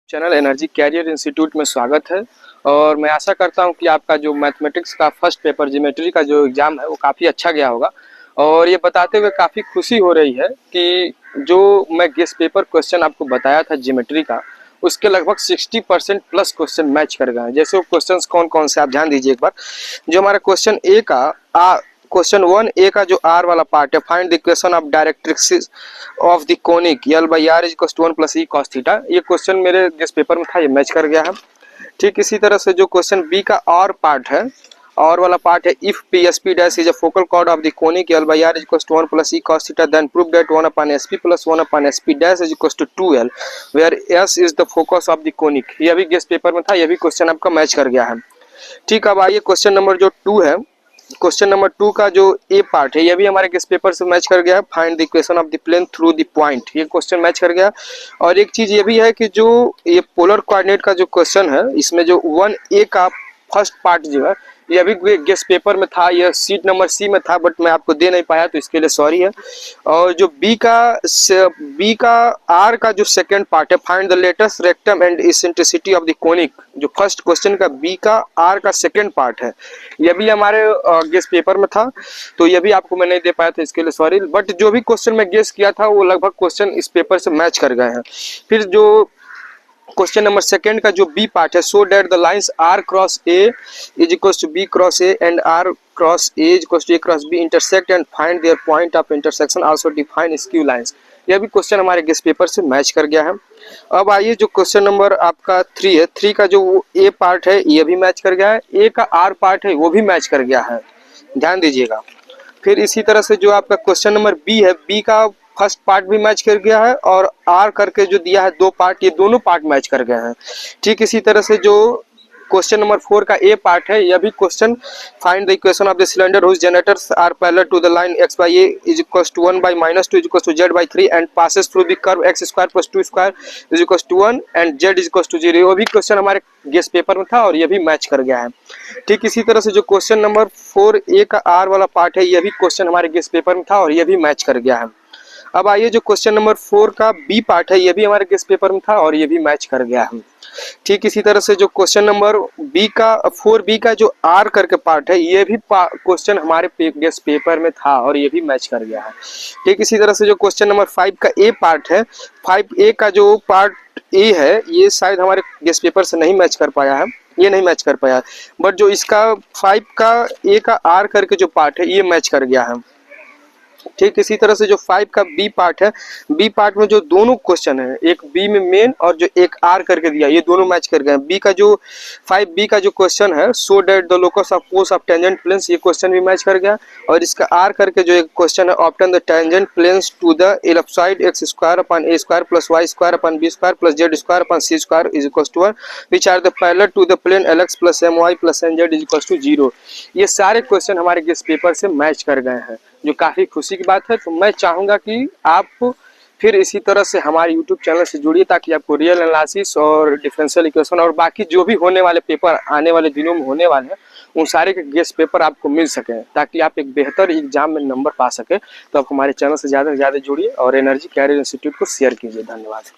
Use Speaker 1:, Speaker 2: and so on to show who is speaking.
Speaker 1: Channel energy career institute में स्वागत है। और मैं आशा करता हूं कि आपका जो मैथमेटिक्स का फर्स्ट पेपर ज्योमेट्री का जो एग्ज़ाम है वो काफ़ी अच्छा गया होगा। और ये बताते हुए काफ़ी खुशी हो रही है कि जो मैं गेस पेपर क्वेश्चन आपको बताया था ज्योमेट्री का, उसके लगभग 60% प्लस क्वेश्चन मैच कर गए हैं। जैसे वो क्वेश्चन कौन कौन से आप ध्यान दीजिए एक बार। जो हमारा क्वेश्चन ए का क्वेश्चन 1A का जो आर वाला पार्ट है, find the equation of directrix of the conic L by R is equal to 1 plus E cos theta. ये क्वेश्चन मेरे जिस पेपर में था ये मैच कर गया है। ठीक इसी तरह से जो क्वेश्चन बी का और पार्ट है, और वाला पार्ट है, if P S P dash is a focal chord of the conic L by R is equal to 1 plus E cos theta then prove that 1 upon S P plus 1 upon S P dash is equal to 2l where S is the focus of the conic. ये भी guess paper में था, ये भी question आपका match कर गया है। ठीक, अब आइए क्वेश्चन नंबर जो 2 है, क्वेश्चन नंबर 2 का जो ए पार्ट है, ये भी हमारे किस पेपर से मैच कर गया है। Find the equation of the plane through the point, ये क्वेश्चन मैच कर गया। और एक चीज ये भी है कि जो ये पोलर कोऑर्डिनेट का जो क्वेश्चन है, इसमें जो 1A का फर्स्ट पार्ट जो है, ये भी गेस पेपर में था, यह सीट नंबर सी में था, बट मैं आपको दे नहीं पाया तो इसके लिए सॉरी है। और जो बी का आर का जो सेकंड पार्ट है, find the latus rectum and eccentricity of the conic, जो फर्स्ट क्वेश्चन का बी का आर का सेकंड पार्ट है, यह भी हमारे गेस पेपर में था, तो यह भी आपको मैं नहीं दे पाया था, इसके लिए सॉरी। बट जो भी क्वेश्चन मैं गेस किया था वो लगभग क्वेश्चन इस पेपर से मैच कर गए हैं। फिर जो क्वेश्चन नंबर सेकंड का जो बी पार्ट है, so that the lines R cross A is equal to B cross A and R cross A is equal to A cross B intersect and find their point of intersection also define skew lines. यह भी question हमारे guess paper से match कर गया है। अब आइए जो क्वेश्चन नंबर आपका 3 है, 3 का जो ए पार्ट है ये भी मैच कर गया है, ए का आर पार्ट है वो भी मैच कर गया है, ध्यान दीजिएगा। फिर इसी तरह से जो आपका क्वेश्चन नंबर बी है, बी का फर्स्ट पार्ट भी मैच कर गया है, और आर करके जो दिया है 2 पार्ट, ये दोनों पार्ट मैच कर गए हैं। ठीक इसी तरह से जो क्वेश्चन नंबर 4 का ए पार्ट है, यह भी question find the equation of the cylinder whose generators are parallel to the line x by a is equals to 1 by -2 is equals to z by 3 and passes through the curve x square plus 2 square is equals to 1 and z is equals to 0। वो भी question हमारे guess paper में था और ये भी match कर गया है। ठीक इसी तरह से जो क्वेश्चन नंबर 4A का आर वाला पार्ट है, यह भी क्वेश्चन हमारे गेस पेपर में था और यह भी मैच कर गया है। अब आइए जो क्वेश्चन नंबर 4 का बी पार्ट है, ये भी हमारे गेस पेपर में था और ये भी मैच कर गया है। ठीक इसी तरह से जो क्वेश्चन नंबर 4B का जो आर करके पार्ट है, ये भी क्वेश्चन हमारे गेस पेपर में था और ये भी मैच कर गया है। ठीक इसी तरह से जो क्वेश्चन नंबर 5 का ए पार्ट है, 5A का जो पार्ट ए है, ये शायद हमारे गेस पेपर से नहीं मैच कर पाया है, ये नहीं मैच कर पाया, बट जो इसका 5 का ए का आर करके जो पार्ट है ये मैच कर गया है। ठीक इसी तरह से जो 5 का बी पार्ट है, बी पार्ट में जो दोनों क्वेश्चन है, एक बी में मेन और जो एक आर करके दिया, ये दोनों मैच कर गए हैं। बी का जो 5B का जो क्वेश्चन है, so that the locus of poles of tangent planes, ये क्वेश्चन भी मैच कर गया। और इसका आर करके जो एक क्वेश्चन है, obtain the tangent planes to the ellipsoid X square upon A square plus Y square upon B square plus Z square upon C square is equal to 1 which are the parallel to the plane L X plus M Y plus N Z is equal to 0। ये सारे question हमारे guess paper से match कर गए हैं, जो काफ़ी खुशी की बात है। तो मैं चाहूँगा कि आप फिर इसी तरह से हमारे YouTube चैनल से जुड़िए, ताकि आपको रियल एनालिसिस और डिफरेंशियल इक्वेशन और बाकी जो भी होने वाले पेपर आने वाले दिनों में होने वाले हैं, उन सारे के गेस्ट पेपर आपको मिल सके, ताकि आप एक बेहतर एग्जाम में नंबर पा सके। तो आप हमारे चैनल से ज़्यादा जुड़िए और एनर्जी कैरियर इंस्टीट्यूट को शेयर कीजिए। धन्यवाद।